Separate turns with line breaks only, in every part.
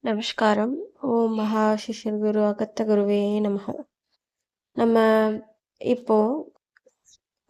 நமஸ்காரம். ஓம் மகா சிஷ்யர் குரு அகத்த குருவே நமக. நம்ம இப்போ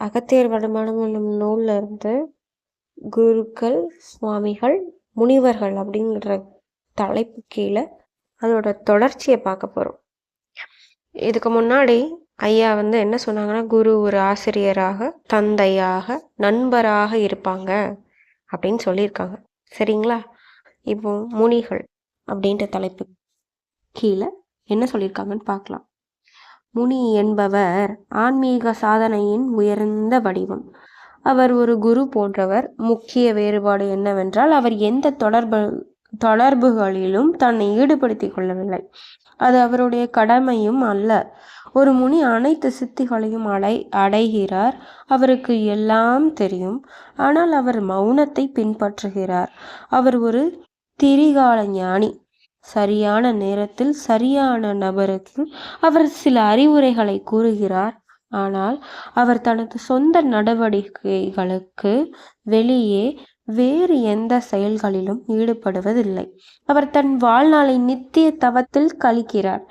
அகத்தியர் வடமானம் என்னும் நூல்ல இருந்து குருக்கள், சுவாமிகள், முனிவர்கள் அப்படிங்கிற தலைப்பு கீழே அதோட தொடர்ச்சியை பார்க்க போறோம். இதுக்கு முன்னாடி ஐயா என்ன சொன்னாங்கன்னா, குரு ஒரு ஆசிரியராக, தந்தையாக, நண்பராக இருப்பாங்க அப்படின்னு சொல்லியிருக்காங்க. சரிங்களா? இப்போ முனிகள் அப்படின்ற தலைப்பு கீழே என்ன சொல்லியிருக்காங்கன்னு பார்க்கலாம். முனி என்பவர் ஆன்மீக சாதனையின் உயர்ந்த வடிவம். அவர் ஒரு குரு போன்றவர். முக்கிய வேறுபாடு என்னவென்றால், அவர் எந்த தொடர்புகளிலும் தன்னை ஈடுபடுத்திக் கொள்ளவில்லை. அது அவருடைய கடமையும் அல்ல. ஒரு முனி அனைத்து சித்திகளையும் அடைகிறார். அவருக்கு எல்லாம் தெரியும். ஆனால் அவர் மௌனத்தை பின்பற்றுகிறார். அவர் ஒரு திரிகால ஞானி. சரியான நேரத்தில் சரியான நபருக்கு அவர் சில அறிவுரைகளை கூறுகிறார். ஆனால் அவர் தனது சொந்த நடவடிக்கைகளுக்கு வெளியே வேறு எந்த செயல்களிலும் ஈடுபடுவதில்லை. அவர் தன் வாழ்நாளை நித்திய தவத்தில் கழிக்கிறார்.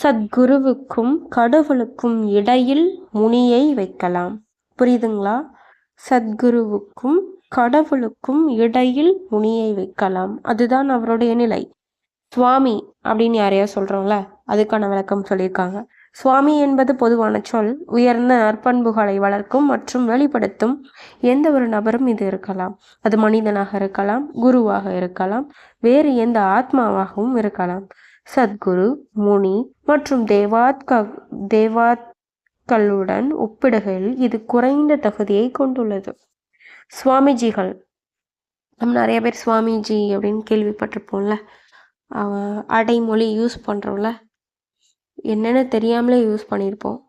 சத்குருவுக்கும் கடவுளுக்கும் இடையில் முனியை வைக்கலாம். புரியுதுங்களா? சத்குருவுக்கும் கடவுளுக்கும் இடையில் முனியை வைக்கலாம். அதுதான் அவருடைய நிலை. சுவாமி அப்படின்னு யாரையா சொல்றோம்ல, அதுக்கான விளக்கம் சொல்லியிருக்காங்க. சுவாமி என்பது பொதுவான சொல். உயர்ந்த நற்பண்புகளை வளர்க்கும் மற்றும் வெளிப்படுத்தும் எந்த ஒரு நபரும் இது இருக்கலாம். அது மனிதனாக இருக்கலாம், குருவாக இருக்கலாம், வேறு எந்த ஆத்மாவாகவும் இருக்கலாம். சத்குரு, முனி மற்றும் தேவாத்களுடன் ஒப்பிடுகையில் இது குறைந்த தகுதியை கொண்டுள்ளது. சுவாமிஜிகள், நம்ம நிறைய பேர் சுவாமிஜி அப்படின்னு கேள்விப்பட்டிருப்போம்ல. அடைமொழி யூஸ் பண்ணுறோம்ல, என்னென்னு தெரியாமலே யூஸ் பண்ணியிருப்போம்.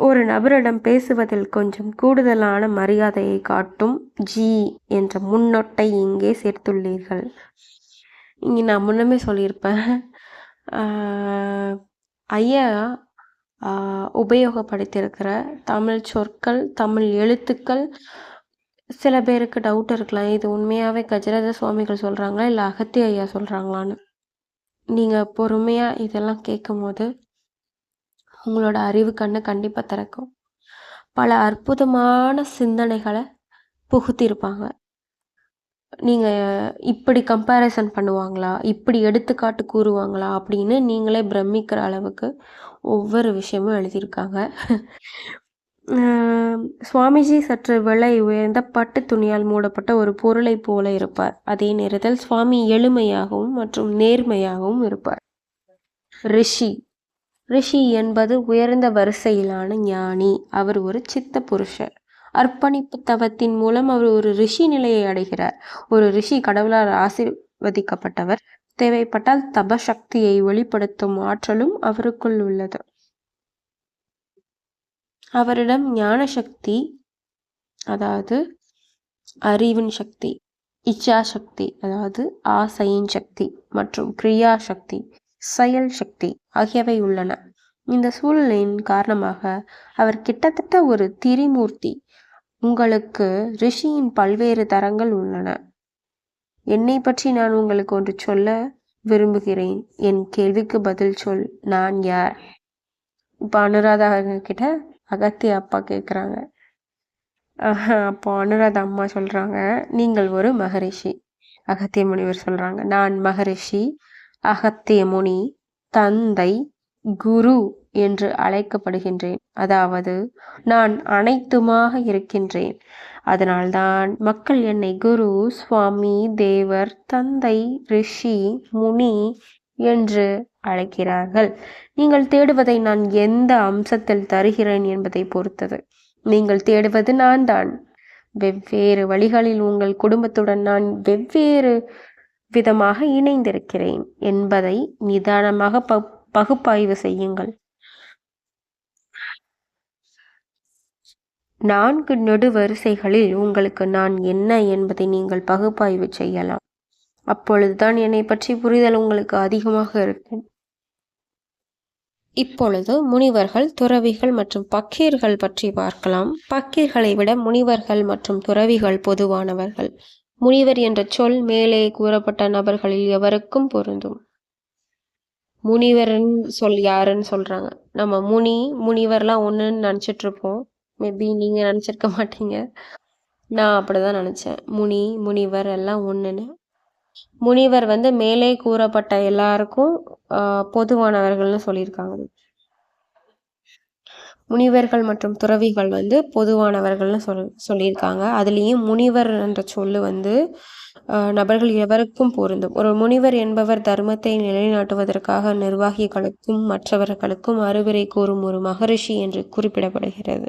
ஒரு நபரிடம் பேசுவதில் கொஞ்சம் கூடுதலான மரியாதையை காட்டும் ஜி என்ற முன்னொட்டை இங்கே சேர்த்துள்ளீர்கள். இங்கே நான் முன்னமே சொல்லியிருப்பேன். ஐயா உபயோகப்படுத்தியிருக்கிற தமிழ் சொற்கள், தமிழ் எழுத்துக்கள் சில பேருக்கு டவுட் இருக்கலாம். இது உண்மையாகவே கஜராஜ சுவாமிகள் சொல்கிறாங்களா இல்லை அகத்திய ஐயா சொல்கிறாங்களான்னு. நீங்கள் பொறுமையாக இதெல்லாம் கேட்கும் போது உங்களோட அறிவு கண்ணை கண்டிப்பாக திறக்கும். பல அற்புதமான சிந்தனைகளை புகுத்திருப்பாங்க. நீங்கள் இப்படி கம்பேரிசன் பண்ணுவாங்களா, இப்படி எடுத்துக்காட்டு கூறுவாங்களா அப்படின்னு நீங்களே பிரமிக்கிற அளவுக்கு ஒவ்வொரு விஷயமும் எழுதியிருக்காங்க. சுவாமிஜி சற்று விலை உயர்ந்த பட்டு துணியால் மூடப்பட்ட ஒரு பொருளை போல இருப்பார். அதே நேரத்தில் சுவாமி எளிமையாகவும் மற்றும் நேர்மையாகவும் இருப்பார். ரிஷி என்பது உயர்ந்த வரிசையிலான ஞானி. அவர் ஒரு சித்த புருஷர். அர்ப்பணிப்பு தவத்தின் மூலம் அவர் ஒரு ரிஷி நிலையை அடைகிறார். ஒரு ரிஷி கடவுளால் ஆசீர்வதிக்கப்பட்டவர். தேவைப்பட்டால் தபசக்தியை வெளிப்படுத்தும் ஆற்றலும் அவருக்குள் உள்ளது. அவரிடம் ஞான சக்தி, அதாவது அறிவின் சக்தி, இச்சா சக்தி, அதாவது ஆசையின் சக்தி, மற்றும் கிரியா சக்தி, செயல் சக்தி ஆகியவை உள்ளன. இந்த சூழலின் காரணமாக அவர் கிட்டத்தட்ட ஒரு திரிமூர்த்தி. உங்களுக்கு ரிஷியின் பல்வேறு தரங்கள் உள்ளன. என்னை பற்றி நான் உங்களுக்கு ஒன்று சொல்ல விரும்புகிறேன். என் கேள்விக்கு பதில் சொல். நான் யார்? இப்போ அனுராதா கிட்ட அகத்திய அப்பா கேட்குறாங்க. அப்போ அனுராதா அம்மா சொல்கிறாங்க, நீங்கள் ஒரு மகரிஷி. அகத்திய முனிவர் சொல்கிறாங்க, நான் மகரிஷி, அகத்திய முனி, தந்தை, குரு என்று அழைக்கப்படுகின்றேன். அதாவது நான் அனைத்துமாக இருக்கின்றேன். அதனால்தான் மக்கள் என்னை குரு, சுவாமி, தேவர், தந்தை, ரிஷி, முனி என்று அழைக்கிறார்கள். நீங்கள் தேடுவதை நான் எந்த அம்சத்தில் தருகிறேன் என்பதை பொறுத்தது. நீங்கள் தேடுவது நான் தான். வெவ்வேறு வழிகளில் உங்கள் குடும்பத்துடன் நான் வெவ்வேறு விதமாக இணைந்திருக்கிறேன் என்பதை நிதானமாக பகுப்பாய்வு செய்யுங்கள். 4 நெடுவரிசைகளில் உங்களுக்கு நான் என்ன என்பதை நீங்கள் பகுப்பாய்வு செய்யலாம். அப்பொழுதுதான் என்னை பற்றி புரிதல் உங்களுக்கு அதிகமாக இருக்கும். இப்பொழுது முனிவர்கள், துறவிகள் மற்றும் பக்கீர்கள் பற்றி பார்க்கலாம். பக்கீர்களை விட முனிவர்கள் மற்றும் துறவிகள் பொதுவானவர்கள். முனிவர் என்ற சொல் மேலே கூறப்பட்ட நபர்களில் எவருக்கும் பொருந்தும். முனிவர்ன்னு யாருன்னு சொல்றாங்க. நம்ம முனிவர்லாம் ஒண்ணுன்னு நினைச்சிட்டு இருப்போம். மேபி நீங்க நினைச்சிருக்க மாட்டீங்க. நான் அப்படிதான் நினைச்சேன். முனிவர் எல்லாம் ஒண்ணுன்னு. முனிவர் மேலே கூறப்பட்ட எல்லாருக்கும் பொதுவானவர்கள்னு சொல்லியிருக்காங்க. முனிவர்கள் மற்றும் துறவிகள் பொதுவானவர்கள்னு சொல்லியிருக்காங்க. அதுலேயும் முனிவர் என்ற சொல்லு நபர்கள் எவருக்கும் பொருந்தும். ஒரு முனிவர் என்பவர் தர்மத்தை நிலைநாட்டுவதற்காக நிர்வாகிகளுக்கும் மற்றவர்களுக்கும் அறிவுரை கூறும் ஒரு மகரிஷி என்று குறிப்பிடப்படுகிறது.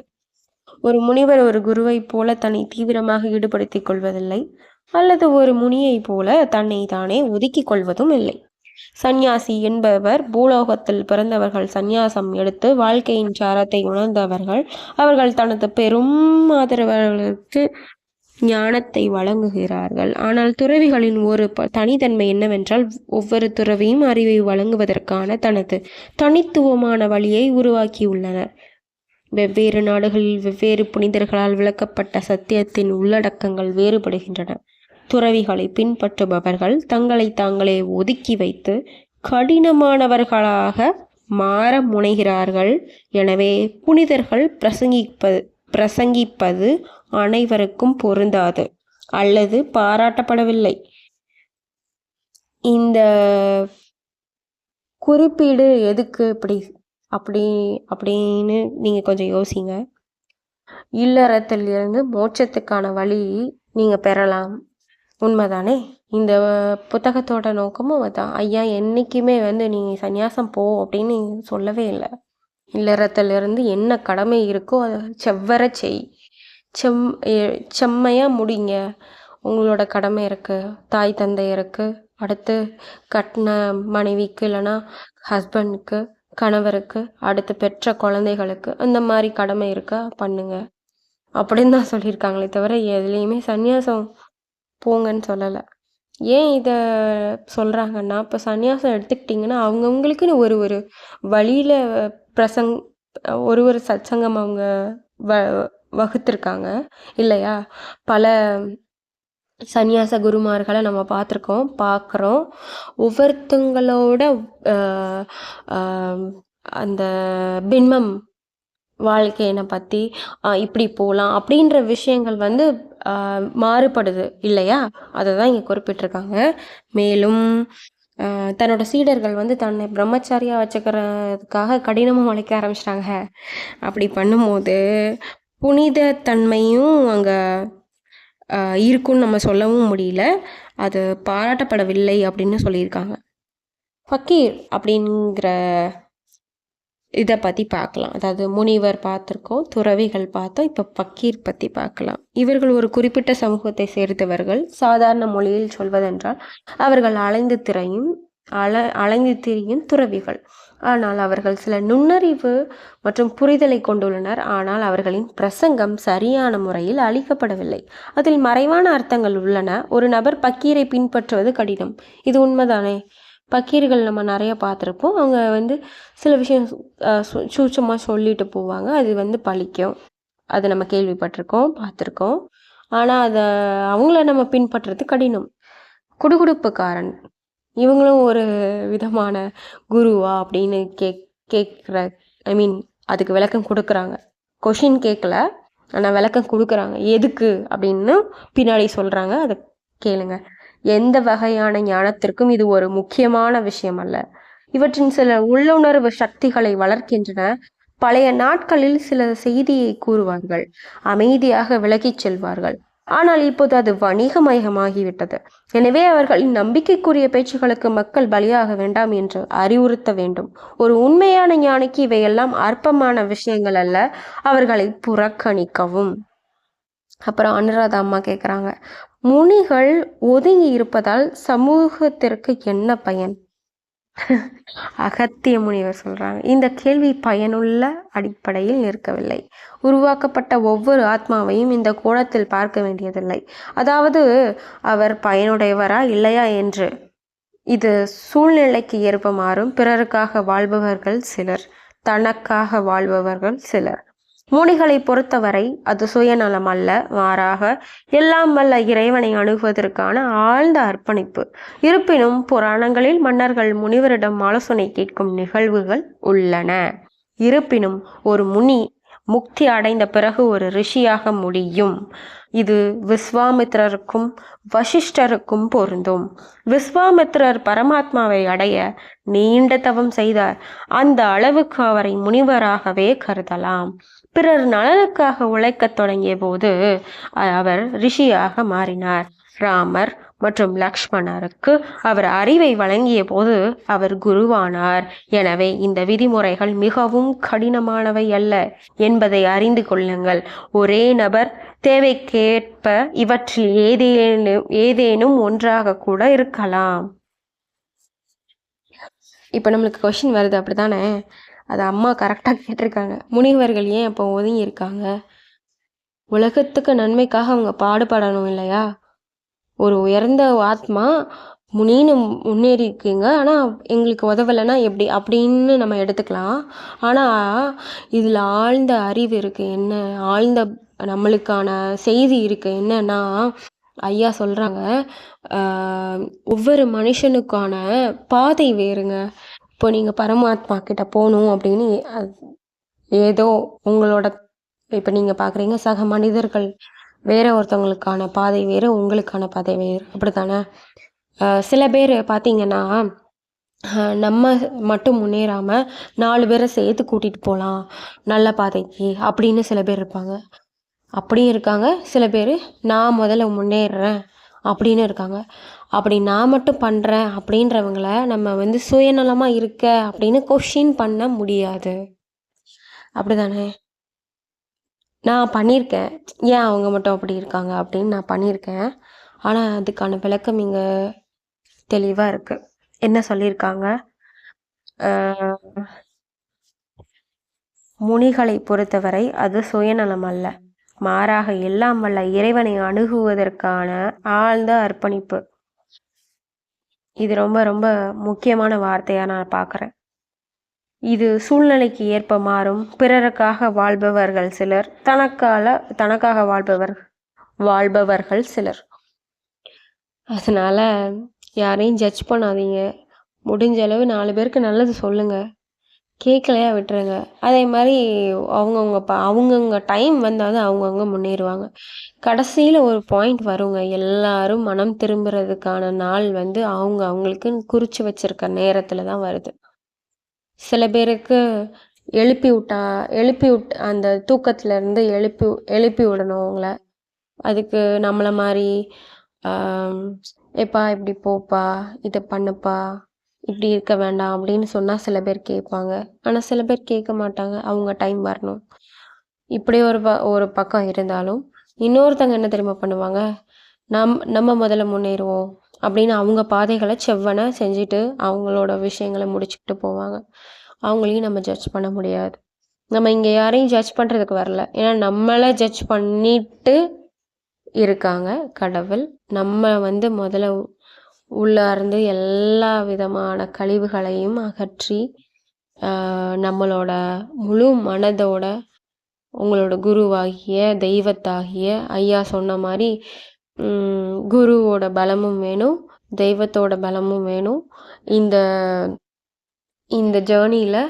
ஒரு முனிவர் ஒரு குருவைப் போல தன்னை தீவிரமாக ஈடுபடுத்திக் கொள்வதில்லை, அல்லது ஒரு முனியைப் போல தன்னை தானே ஒதுக்கிக் கொள்வதும் இல்லை. சந்நியாசி என்பவர் பூலோகத்தில் பிறந்தவர்கள். சந்நியாசம் எடுத்து வாழ்க்கையின் சாரத்தை உணர்ந்தவர்கள். அவர்கள் தனது பெரும் ஆதரவாளர்களுக்கு ஞானத்தை வழங்குகிறார்கள். ஆனால் துறவிகளின் ஒரு தனித்தன்மை என்னவென்றால், ஒவ்வொரு துறவியும் அறிவை வழங்குவதற்கான தனது தனித்துவமான வழியை உருவாக்கியுள்ளனர். வெவ்வேறு நாடுகளில் வெவ்வேறு புனிதர்களால் விளக்கப்பட்ட சத்தியத்தின் உள்ளடக்கங்கள் வேறுபடுகின்றன. துறவிகளை பின்பற்றுபவர்கள் தங்களை தாங்களே ஒதுக்கி வைத்து கடினமானவர்களாக மாற முனைகிறார்கள். எனவே புனிதர்கள் பிரசங்கிப்பது அனைவருக்கும் பொருந்தாது அல்லது பாராட்டப்படவில்லை. இந்த குறிப்பீடு எதுக்கு அப்படின்னு நீங்கள் கொஞ்சம் யோசிங்க. இல்லறத்திலிருந்து மோட்சத்துக்கான வழி நீங்கள் பெறலாம், உண்மைதானே? இந்த புத்தகத்தோட நோக்கமும் அதான். ஐயா என்றைக்குமே நீங்கள் சந்நியாசம் போ அப்படின்னு சொல்லவே இல்லை. இல்லறத்திலிருந்து என்ன கடமை இருக்கோ அதை செவ்வர செய், செம்மையாக முடிங்க. உங்களோட கடமை இருக்குது, தாய் தந்தை இருக்குது, அடுத்து கட்டின மனைவிக்கு இல்லைன்னா ஹஸ்பண்டுக்கு, கணவருக்கு, அடுத்து பெற்ற குழந்தைகளுக்கு அந்த மாதிரி கடமை இருக்கா பண்ணுங்க அப்படின்னு தான் சொல்லியிருக்காங்களே தவிர எதுலேயுமே சந்நியாசம் போங்கன்னு சொல்லலை. ஏன் இதை சொல்கிறாங்கன்னா, இப்போ சந்நியாசம் எடுத்துக்கிட்டிங்கன்னா அவங்கவுங்களுக்குன்னு ஒரு வழியில் ஒரு சத்சங்கம் அவங்க வகுத்திருக்காங்க இல்லையா? பல சந்நியாச குருமார்களை நம்ம பார்க்குறோம். ஒவ்வொருத்தங்களோட அந்த பின்மம் வாழ்க்கையை பற்றி இப்படி போகலாம் அப்படின்ற விஷயங்கள் மாறுபடுது இல்லையா? அதை தான் இங்கே குறிப்பிட்டிருக்காங்க. மேலும் தன்னோட சீடர்கள் தன்னை பிரம்மச்சாரியாக வச்சுக்கிறதுக்காக கடினமாக உழைக்க ஆரம்பிச்சிட்டாங்க. அப்படி பண்ணும்போது புனித தன்மையும் அங்கே இருக்குன்னு நம்ம சொல்லவும் முடியல, அது பாராட்டப்படவில்லை அப்படின்னு சொல்லியிருக்காங்க. ஃபக்கீர் அப்படிங்கிற இதை பற்றி பார்க்கலாம். அதாவது முனிவர் பார்த்துருக்கோம், துறவிகள் பார்த்தோம், இப்போ ஃபக்கீர் பற்றி பார்க்கலாம். இவர்கள் ஒரு குறிப்பிட்ட சமூகத்தை சேர்ந்தவர்கள். சாதாரண மொழியில் சொல்வதென்றால் அவர்கள் அலைந்து திரியும் துறவிகள். ஆனால் அவர்கள் சில நுண்ணறிவு மற்றும் புரிதலை கொண்டுள்ளனர். ஆனால் அவர்களின் பிரசங்கம் சரியான முறையில் அளிக்கப்படவில்லை. அதில் மறைவான அர்த்தங்கள் உள்ளன. ஒரு நபர் பக்கீரை பின்பற்றுவது கடினம். இது உண்மைதானே? பக்கீர்கள் நம்ம நிறைய பார்த்துருப்போம். அவங்க சில விஷயம் சூட்சமாக சொல்லிட்டு போவாங்க, அது பலிக்கும். அதை நம்ம கேள்விப்பட்டிருக்கோம், பார்த்துருக்கோம். ஆனால் அதை அவங்கள நம்ம பின்பற்றுறது கடினம். குடுகுடுப்புக்காரன் இவங்களும் ஒரு விதமான குருவா அப்படின்னு கேட்குற அதுக்கு விளக்கம் கொடுக்குறாங்க. கொஷின் கேட்கல, ஆனால் விளக்கம் கொடுக்குறாங்க. எதுக்கு அப்படின்னு பின்னாடி சொல்கிறாங்க, அதை கேளுங்க. எந்த வகையான ஞானத்திற்கும் இது ஒரு முக்கியமான விஷயம் அல்ல. இவற்றின் சில உள்ளுணர்வு சக்திகளை வளர்க்கின்றன. பழைய நாட்களில் சில செய்தியை கூறுவார்கள், அமைதியாக விலகிச் செல்வார்கள். ஆனால் இப்போது அது வணிகமயமாகிவிட்டது. எனவே அவர்களின் நம்பிக்கைக்குரிய பேச்சுகளுக்கு மக்கள் பலியாக வேண்டாம் என்று அறிவுறுத்த வேண்டும். ஒரு உண்மையான ஞானிக்கு இவையெல்லாம் அற்பமான விஷயங்கள் அல்ல, அவர்களை புறக்கணிக்கவும். அப்புறம் அனுராதா அம்மா கேட்குறாங்க, முனிகள் ஒதுங்கி இருப்பதால் சமூகத்திற்கு என்ன பயன்? அகத்திய முனிவர் சொல்றாங்க, இந்த கேள்வி பயனுள்ள அடிப்படையில் நிற்கவில்லை. உருவாக்கப்பட்ட ஒவ்வொரு ஆத்மாவையும் இந்த கோணத்தில் பார்க்க வேண்டியதில்லை. அதாவது அவர் பயனுடையவரா இல்லையா என்று. இது சூழ்நிலைக்கு ஏற்ப மாறும். பிறருக்காக வாழ்பவர்கள் சிலர், தனக்காக வாழ்பவர்கள் சிலர். முனிகளை பொறுத்தவரை அது சுயநலம் அல்ல, மாறாக எல்லாம் வல்ல இறைவனை அணுகுவதற்கான ஆழ்ந்த அர்ப்பணிப்பு. இருப்பினும் புராணங்களில் மன்னர்கள் முனிவரிடம் ஆலோசனை கேட்கும் நிகழ்வுகள் உள்ளன. இருப்பினும் ஒரு முனி முக்தி அடைந்த பிறகு ஒரு ரிஷியாக முடியும். இது விஸ்வாமித்திரருக்கும் வசிஷ்டருக்கும் பொருந்தும். விஸ்வாமித்திரர் பரமாத்மாவை அடைய நீண்ட தவம் செய்தார். அந்த அளவுக்கு அவரை முனிவராகவே கருதலாம். பிறர் நலனுக்காக உழைக்கத் தொடங்கிய போது அவர் ரிஷியாக மாறினார். ராமர் மற்றும் லக்ஷ்மணருக்கு அவர் அறிவை வழங்கிய போது அவர் குருவானார். எனவே இந்த விதிமுறைகள் மிகவும் கடினமானவை அல்ல என்பதை அறிந்து கொள்ளுங்கள். ஒரே நபர் தேவைக்கேற்ப இவற்றில் ஏதேனும் ஒன்றாக கூட இருக்கலாம். இப்போ நம்மளுக்கு கொஷின் வருது, அப்படித்தானே? அது அம்மா கரெக்டாக கேட்டிருக்காங்க. முனிவர்கள் ஏன் அப்போ ஒதுங்கி இருக்காங்க? உலகத்துக்கு நன்மைக்காக அவங்க பாடுபடணும் இல்லையா? ஒரு உயர்ந்த ஆத்மா முனின்னு முன்னேறி இருக்கீங்க, ஆனால் எங்களுக்கு உதவலைன்னா எப்படி அப்படின்னு நம்ம எடுத்துக்கலாம். ஆனால் இதில் ஆழ்ந்த அறிவு இருக்குது. என்ன ஆழ்ந்த நம்மளுக்கான செய்தி இருக்குது என்னன்னா, ஐயா சொல்கிறாங்க, ஒவ்வொரு மனுஷனுக்கான பாதை வேறுங்க. இப்போ நீங்கள் பரமாத்மா கிட்ட போகணும் அப்படின்னு ஏதோ உங்களோட இப்போ நீங்கள் பார்க்குறீங்க, சக மனிதர்கள் வேற ஒருத்தவங்களுக்கான பாதை வேறு, உங்களுக்கான பாதை வேறு, அப்படித்தானே? சில பேர் பார்த்தீங்கன்னா நம்ம மட்டும் முன்னேறாமல் 4 பேரை சேர்த்து கூட்டிகிட்டு போகலாம் நல்ல பாதைக்கு அப்படின்னு சில பேர் இருப்பாங்க. அப்படியும் இருக்காங்க. சில பேர் நான் முதல்ல முன்னேறுறேன் அப்படின்னு இருக்காங்க. அப்படி நான் மட்டும் பண்ணுறேன் அப்படின்றவங்கள நம்ம சுயநலமாக இருக்க அப்படின்னு கொஷின் பண்ண முடியாது, அப்படிதானே? நான் பண்ணியிருக்கேன், ஏன் அவங்க மட்டும் அப்படி இருக்காங்க அப்படின்னு நான் பண்ணியிருக்கேன். ஆனால் அதுக்கான விளக்கம் இங்கே தெளிவாக இருக்குது. என்ன சொல்லியிருக்காங்க? முனிகளை பொறுத்தவரை அது சுயநலம் அல்ல, மாறாக எல்லாம் வல்ல இறைவனை அணுகுவதற்கான ஆழ்ந்த அர்ப்பணிப்பு. இது ரொம்ப ரொம்ப முக்கியமான வார்த்தையாக நான் பார்க்குறேன். இது சூழ்நிலைக்கு ஏற்ப மாறும். பிறருக்காக வாழ்பவர்கள் சிலர், தனக்காக வாழ்பவர்கள் சிலர். அதனால யாரையும் ஜட்ஜ் பண்ணாதீங்க. முடிஞ்ச அளவு 4 பேருக்கு நல்லது சொல்லுங்க, கேட்கலையா விட்டுருங்க. அதே மாதிரி அவங்கவுங்க டைம் வந்தால் தான் அவங்கவுங்க முன்னேறுவாங்க. கடைசியில் ஒரு பாயிண்ட் வருங்க, எல்லாரும் மனம் திரும்புறதுக்கான நாள் அவங்களுக்கு குறித்து வச்சிருக்க நேரத்தில் தான் வருது. சில பேருக்கு எழுப்பி விட்டு அந்த தூக்கத்துலேருந்து எழுப்பி விடணும் அவங்கள. அதுக்கு நம்மளை மாதிரி எப்பா இப்படி போப்பா, இதை பண்ணுப்பா, இப்படி இருக்க வேண்டாம் அப்படின்னு சொன்னால் சில பேர் கேட்பாங்க. ஆனால் சில பேர் கேட்க மாட்டாங்க, அவங்க டைம் வரணும். இப்படி ஒரு பக்கம் இருந்தாலும் இன்னொருத்தங்க என்ன தெரியுமா பண்ணுவாங்க, நம்ம முதல்ல முன்னேறுவோம் அப்படின்னு அவங்க பாதைகளை செவ்வனை செஞ்சுட்டு அவங்களோட விஷயங்களை முடிச்சுக்கிட்டு போவாங்க. அவங்களையும் நம்ம ஜட்ஜ் பண்ண முடியாது. நம்ம இங்கே யாரையும் ஜட்ஜ் பண்ணுறதுக்கு வரல, ஏன்னா நம்மளை ஜட்ஜ் பண்ணிட்டு இருக்காங்க கடவுள். நம்ம முதல்ல உள்ளார்ந்து எல்லா விதமான கழிவுகளையும் அகற்றி நம்மளோட முழு மனதோட உங்களோட குருவாகிய தெய்வத்தாகிய ஐயா சொன்ன மாதிரி குருவோட பலமும் வேணும், தெய்வத்தோட பலமும் வேணும். இந்த ஜேர்னியில்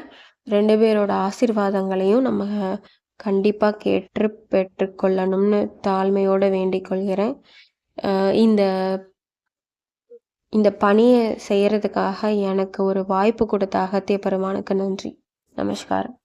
2 பேரோட ஆசீர்வாதங்களையும் நம்ம கண்டிப்பாக கேட்டு பெற்றுக்கொள்ளணும்னு தாழ்மையோடு வேண்டிக் கொள்கிறேன். இந்த பணியை செய்கிறதுக்காக எனக்கு ஒரு வாய்ப்பு கொடுத்த அகத்திய பெருமானுக்கு நன்றி. நமஸ்காரம்.